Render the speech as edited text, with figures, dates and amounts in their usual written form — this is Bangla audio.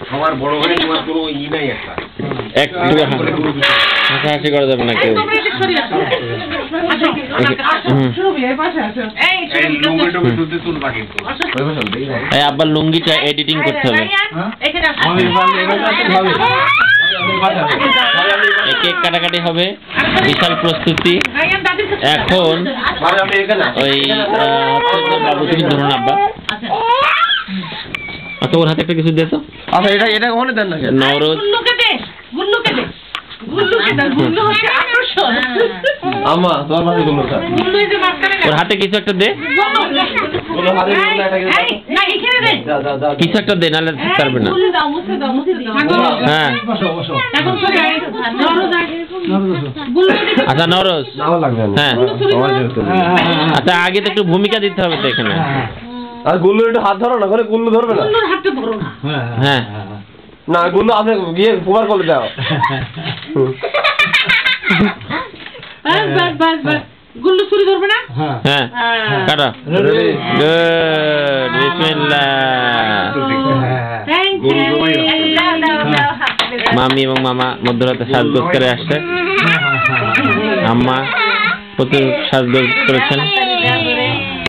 সবার বড় হয়ে তোমার কোনো ই নাই একটা একটু হাসাহাসি করা যাবে না কেউ। এই আবার লুঙ্গিটা এডিটিং করতে হবে। কেক কাটাকাটি হবে, বিশাল প্রস্তুতি। এখন ওই বাবু তুমি ধরুন আব্বা, আচ্ছা ওর হাতে একটা কিছু দে তো। আচ্ছা এটা ওখানে দেন না কেন? নওরোজ আম্মা তোমার পাশে গুলো স্যার ওর হাতে কিছু একটা দে, কিছু একটা দে, নাহলে পারবে না। হ্যাঁ আচ্ছা নওরোজ, হ্যাঁ আচ্ছা আগে তো একটু ভূমিকা দিতে হবে তো এখানে। আর গুল্লু একটু হাত ধরো না, করে গুল্লু ধরবে না। হ্যাঁ না গুল্লু আপনি গিয়ে কুমার করে দাও। গুল্লু ছুরি ধরবে না? হ্যাঁ কাটা। গুড বিসমিল্লাহ। মামি এবং মামা মধ্যরাতে সাজগোজ করে আসছে। আম্মা প্রচুর সাজগোজ করেছেন।